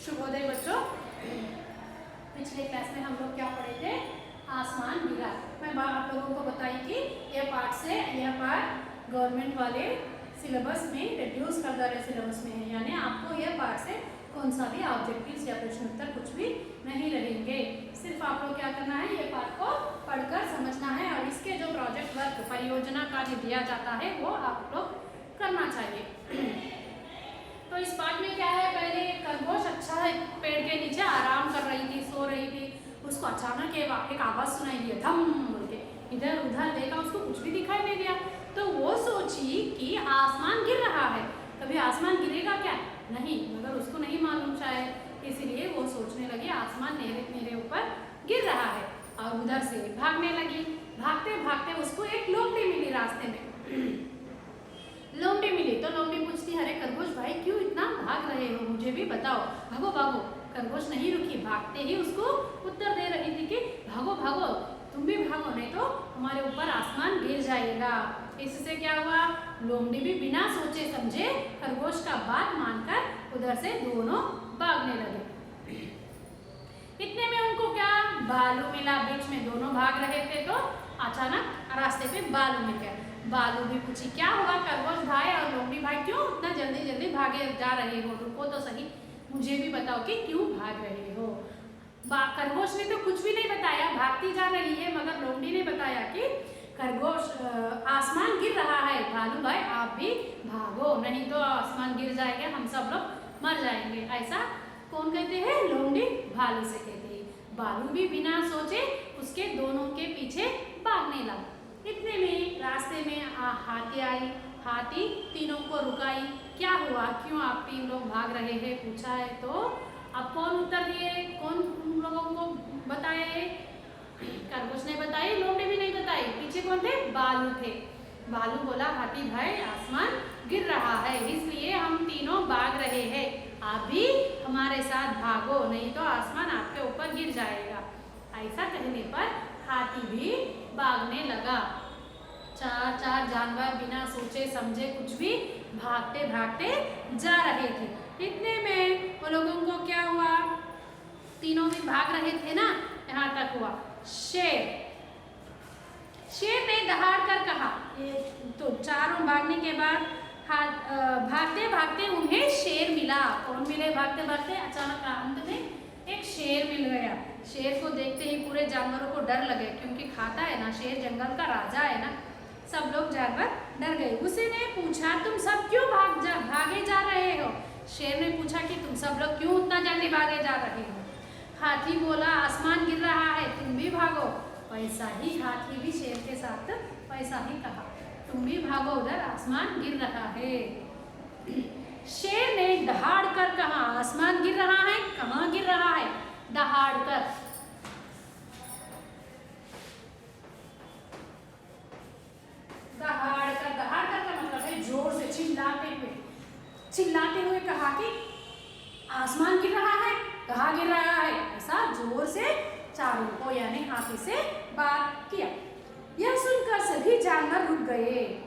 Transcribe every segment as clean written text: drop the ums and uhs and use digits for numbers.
शुभोदय बच्चों। पिछले क्लास में हम लोग क्या पढ़े थे? आसमान गिरा। मैं आप लोगों को बताई कि यह पार्ट गवर्नमेंट वाले सिलेबस में रिड्यूस कर दे रहे सिलेबस में है, यानी आपको यह पार्ट से कौन सा भी ऑब्जेक्टिव्स या प्रश्न उत्तर कुछ भी नहीं रहेंगे। सिर्फ आप लोग क्या करना है, ये पार्ट को पढ़कर समझना है और इसके जो प्रोजेक्ट वर्क परियोजना कार्य दिया जाता है वो आप लोग करना चाहिए। तो इस पार्ट में क्या है, पहले खरगोश अच्छा है पेड़ के नीचे आराम कर रही थी, सो रही थी। उसको अचानक एक आवाज सुनाई दिया, धम बोल के। इधर उधर देखा, उसको कुछ भी दिखाई नहीं दिया। तो वो सोची कि आसमान गिर रहा है, कभी आसमान गिरेगा क्या? नहीं, मगर उसको नहीं मालूम शायद, इसीलिए वो सोचने लगी आसमान मेरे ऊपर गिर रहा है और उधर से भागने लगी। भागते भागते उसको एक लोमड़ी मिली रास्ते में। लोमड़ी मिली तो लोमड़ी पूछती, अरे खरगोश भाई क्यों इतना भाग रहे हो, मुझे भी बताओ, भागो भागो। खरगोश नहीं रुकी, भागते ही उसको उत्तर दे रही थी कि भागो भागो, तुम भी भागो, नहीं तो हमारे ऊपर आसमान गिर जाएगा। इससे क्या हुआ, लोमड़ी भी बिना सोचे समझे खरगोश का बात मानकर उधर से दोनों भागने लगे। इतने में उनको क्या बालू मिला, बीच में दोनों भाग रहे थे तो अचानक रास्ते पे बालू मिल गया। बालू भी पूछी, क्या हुआ खरगोश भाई और लोमड़ी भाई, क्यों इतना जल्दी जल्दी भागे जा रहे हो, रुको तो सही, मुझे भी बताओ कि क्यों भाग रहे हो। खरगोश ने तो कुछ भी नहीं बताया, भागती जा रही है, मगर लोमड़ी ने बताया कि खरगोश आसमान गिर रहा है, भालू भाई आप भी भागो, नहीं तो आसमान गिर जाएगा, हम सब लोग मर जाएंगे। ऐसा कौन कहते हैं? लोमड़ी भालू से कहते हैं। भालू भी बिना सोचे उसके दोनों के पीछे भागने लगा। इतने में रास्ते में हाथी आई, हाथी तीनों को रुकाई। क्या हुआ, क्यों आप तीन लोग भाग रहे हैं, पूछा है तो अब कौन उत्तर दिए, कौन लोगों को बताए? खरगोश ने बताई, लोमड़ी भी नहीं बताई। पीछे कौन थे? बालू थे। बालू बोला, हाथी भाई आसमान गिर रहा है, इसलिए हम तीनों भाग रहे हैं, आप भी हमारे साथ भागो, नहीं तो आसमान आपके ऊपर गिर जाएगा। ऐसा कहने पर हाथी भी भागने लगा। चार जानवर बिना सोचे समझे कुछ भी भागते भागते जा रहे थे। इतने में वो लोगों को क्या हुआ, तीनों भी भाग रहे थे ना, यहाँ तक हुआ शेर ने दहाड़ कर कहा, तो चारों भागने के बाद भागते भागते उन्हें शेर मिला। कौन मिले भागते भागते? अचानक अंत में एक शेर मिल गया। शेर को देखते ही पूरे जानवरों को डर लगे, क्योंकि खाता है ना शेर, जंगल का राजा है ना। सब लोग जानवर डर गए। उसी ने पूछा, तुम सब क्यों भागे जा रहे हो? शेर ने पूछा कि तुम सब लोग क्यों उतना जल्दी भागे जा रहे हो? हाथी बोला, आसमान गिर रहा है, तुम भी भागो। वैसा ही हाथी भी शेर के साथ वैसा ही कहा, तुम भी भागो, उधर आसमान गिर रहा है। शेर ने दहाड़ कर कहा, आसमान गिर रहा है, कहाँ गिर रहा है? दहाड़ कर। दहाड़ कर का मतलब है जोर से चिल्लाते हुए कहा कि आसमान गिर रहा है, कहाँ गिर रहा है, ऐसा जोर से चारों को यानी हाथी से बात किया। यह सुनकर सभी जानवर रुक गए।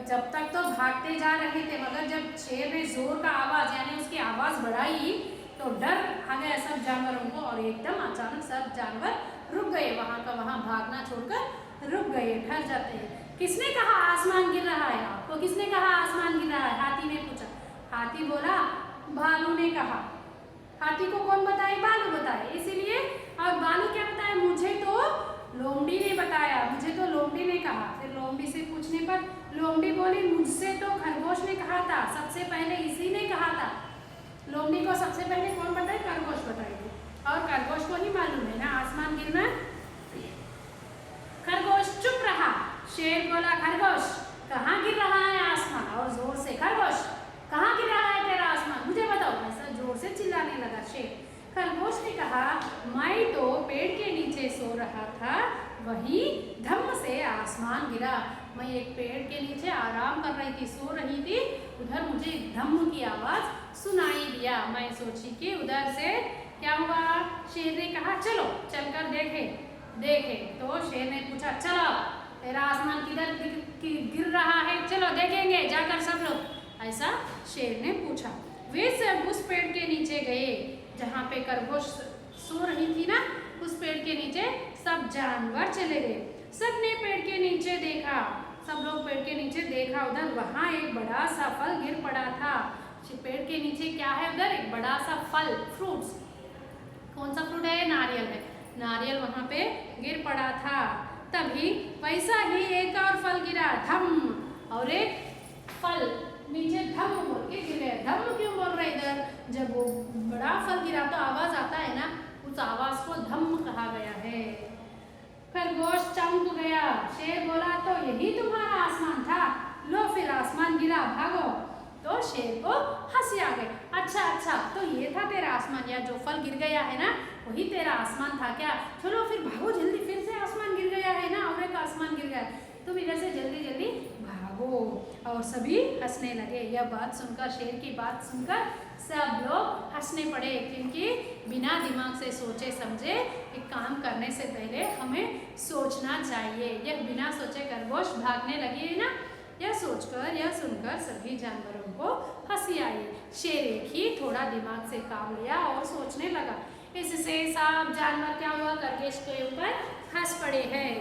जब तक तो भागते जा रहे थे, मगर जब शेर ने जोर का आवाज यानी उसकी आवाज बढ़ाई तो डर आ गया सब जानवरों को और एकदम अचानक सब जानवर रुक गए, वहां का वहां भागना छोड़कर रुक गए, ठहर जाते हैं। किसने कहा आसमान गिर रहा है? आपको किसने कहा आसमान गिर रहा है? हाथी ने पूछा। हाथी बोला, भालू ने कहा। हाथी को कौन बताए? बालू बताए, इसीलिए। और बालू क्या बताया? मुझे तो लोमड़ी ने बताया, मुझे तो लोमड़ी ने कहा। फिर लोमड़ी से पूछने पर लोमड़ी बोली, मुझसे तो खरगोश ने कहा था, सबसे पहले इसी ने कहा था। लोमड़ी को सबसे पहले कौन बताए? खरगोश बताई थी, और खरगोश को ही मालूम है ना आसमान गिरना। खरगोश चुप रहा। शेर बोला, खरगोश कहाँ गिर रहा है आसमान? और जोर से, खरगोश कहाँ गिर रहा है तेरा आसमान, मुझे बताओ। ऐसा जोर से चिल्लाने लगा शेर। खरगोश ने कहा, मैं तो पेड़ के नीचे सो रहा था, वही धम्म से आसमान गिरा। मैं एक पेड़ के नीचे आराम कर रही थी, सो रही थी, उधर मुझे धम्म की आवाज सुनाई दिया। मैं सोची कि उधर से क्या हुआ। शेर ने कहा, चलो चलकर देखे। तो शेर ने पूछा, चलो तेरा आसमान किधर गिर रहा है, चलो देखेंगे जाकर सब लोग। ऐसा शेर ने पूछा। वे सब उस पेड़ के नीचे गए। जहाँ पे खरगोश सो रही थी ना, उस पेड़ के नीचे सब जानवर चले गए। सबने पेड़ के नीचे देखा, सब लोग पेड़ के नीचे देखा, उधर वहाँ एक बड़ा सा फल गिर पड़ा था। पेड़ के नीचे क्या है? उधर एक बड़ा सा फल, फ्रूट्स। कौन सा फ्रूट है? नारियल है। नारियल वहाँ पे गिर पड़ा था। तभी वैसा ही एक और फल गिरा, धम, और एक फल नीचे धम बोल के गिर गया। धम क्यों बोल रहे इधर? जब वो बड़ा फल गिरा तो आवाज आता है ना, उस आवाज को धम कहा गया है। खरगोश चमक गया। शेर बोला तो यही तुम्हारा आसमान था, लो फिर आसमान गिरा, भागो। तो शेर को हंसी आ गई। अच्छा, तो ये था तेरा आसमान, या जो फल गिर गया है ना वही तेरा आसमान था क्या? चलो फिर भागो जल्दी, फिर से आसमान गिर गया है ना, और एक आसमान गिर गया, तुम इधर से जल्दी जल्दी भागो। और सभी हंसने लगे। यह बात सुनकर, शेर की बात सुनकर सब लोग हंसने पड़े, क्योंकि बिना दिमाग से सोचे समझे एक काम करने से पहले हमें सोचना चाहिए। यह बिना सोचे खरगोश भागने लगी है ना, यह सोचकर, यह सुनकर सभी जानवरों को हंसी आई। शेर एक ही थोड़ा दिमाग से काम लिया और सोचने लगा। इससे सब जानवर क्या हुआ? खरगोश के ऊपर हंस पड़े हैं।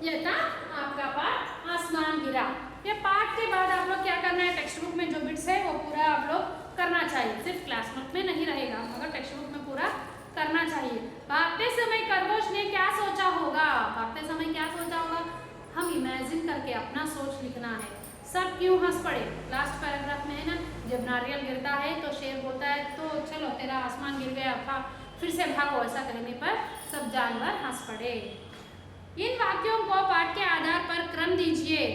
यह था आपका पाठ आसमान गिरा। ये पाठ के बाद आप लोग क्या करना है? टेक्स्ट बुक में जो बिट्स है वो पूरा आप लोग करना चाहिए, सिर्फ क्लास नोट में नहीं रहेगा, मगर टेक्स्ट बुक में पूरा करना चाहिए। भागते समय खरगोश ने क्या सोचा होगा? भागते समय क्या सोचा होगा? हम इमेजिन करके अपना सोच लिखना है। सब क्यों हंस पड़े? लास्ट पैराग्राफ में है ना, जब नारियल गिरता है तो शेर बोलता है तो चलो तेरा आसमान गिर गया था, फिर से भागो। ऐसा कहने पर सब जानवर हंस पड़े। इन वाक्यों को पाठ के आधार पर क्रम दीजिए।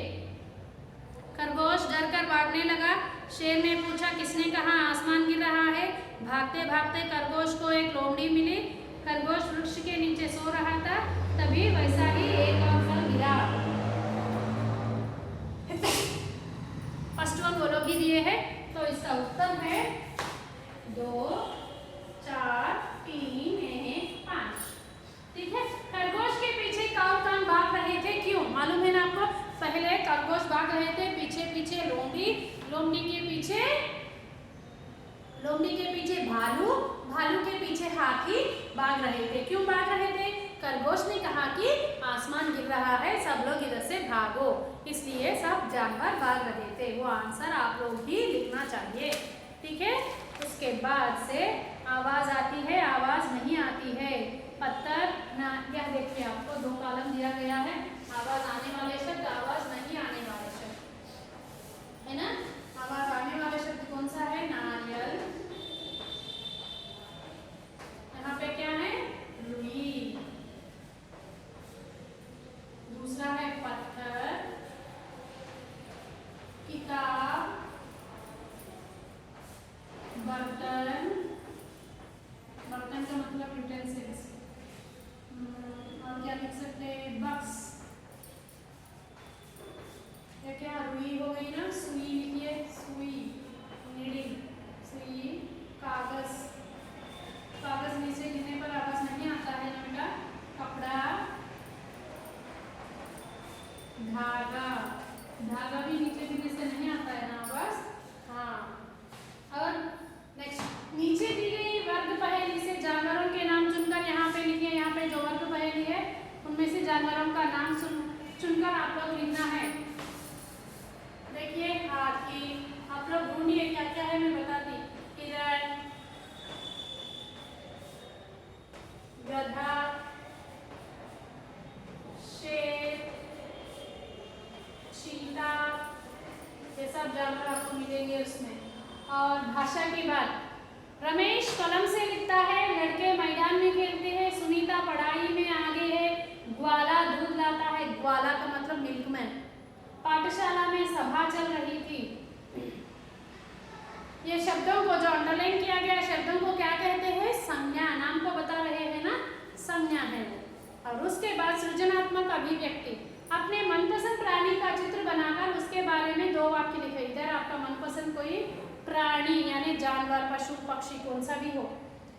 खरगोश डर कर भागने लगा। शेर ने पूछा किसने कहा आसमान गिर रहा है? भागते भागते खरगोश को एक लोमड़ी मिली। खरगोश वृक्ष के नीचे सो रहा था, तभी वैसा ही एक और फल गिरा। फर्स्ट वन वो लोग ही दिए हैं, तो इसका उत्तर है 2, 4, 3, 5। ठीक है। खरगोश के पीछे कौन भाग रहे थे? क्यों मालूम है ना आपको? पहले खरगोश भाग रहे थे, पीछे पीछे लोमड़ी, लोमड़ी के पीछे भालू, भालू के पीछे हाथी भाग रहे थे। क्यों भाग रहे थे? खरगोश ने कहा कि आसमान गिर रहा है, सब लोग इधर से भागो, इसलिए सब जानवर भाग रहे थे। वो आंसर आप लोग ही लिखना चाहिए। ठीक है। उसके बाद से आवाज आती है, आवाज नहीं आती है। पत्थर ना, यह देखिए आपको 2 कॉलम दिया गया है। आवाज आने वाले शब्द, आवाज नहीं आने वाले शब्द, है ना। आवाज आने वाले शब्द कौन सा है? नारियल। यहाँ पे क्या है? रुई। दूसरा है पत्थर, किताब, बर्तन, बर्तन का मतलब यूटेंसिल्स, और क्या लिख सकते हैं? बक्स। ये क्या? रुई हो गई ना। सुई लिखिए, सुई, नीडिल, सुई। कागज, कागज नीचे गिरने पर आवाज नहीं आता है ना बेटा। कपड़ा, धागा, धागा भी नीचे गिरने से नहीं आता है ना आवाज। हाँ। और नेक्स्ट, नीचे दी गई वर्ग पहेली से जानवरों के नाम चुनकर यहाँ पे लिखिए। यहाँ पे जो वर्ग पहेली है उनमें से जानवरों का नाम चुनकर आप लोग लिखना है। देखिए हाथी, आप लोग ढूंढिए क्या क्या है, मैं बताती। हिरण, गधा, शेर, चीता, ये सब जानवर आपको मिलेंगे उसमें। और भाषा की बात, रमेश कलम से लिखता है, लड़के मैदान में खेलते हैं, सुनीता पढ़ाई में आगे है, ग्वाला दूध लाता है, ग्वाला का मतलब मिल्कमैन, पाठशाला में सभा चल रही थी। ये शब्दों को जो अंडरलाइन किया गया शब्दों को क्या कहते हैं? संज्ञा। नाम को बता रहे हैं ना, संज्ञा है। और उसके बाद सृजनात्मक अभिव्यक्ति, अपने मनपसंद प्राणी का चित्र बनाकर उसके बारे में 2 वाक्य लिखे। इधर आपका मनपसंद कोई प्राणी यानी जानवर, पशु, पक्षी कौन सा भी हो,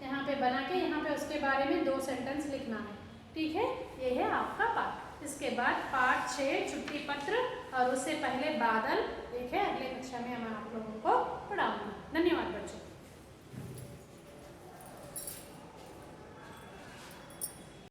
यहाँ पे बना के यहाँ पे उसके बारे में 2 सेंटेंस लिखना है। ठीक है। ये है आपका पाठ। इसके बाद पाठ 6 छुट्टी पत्र, और उससे पहले बादल। ठीक है।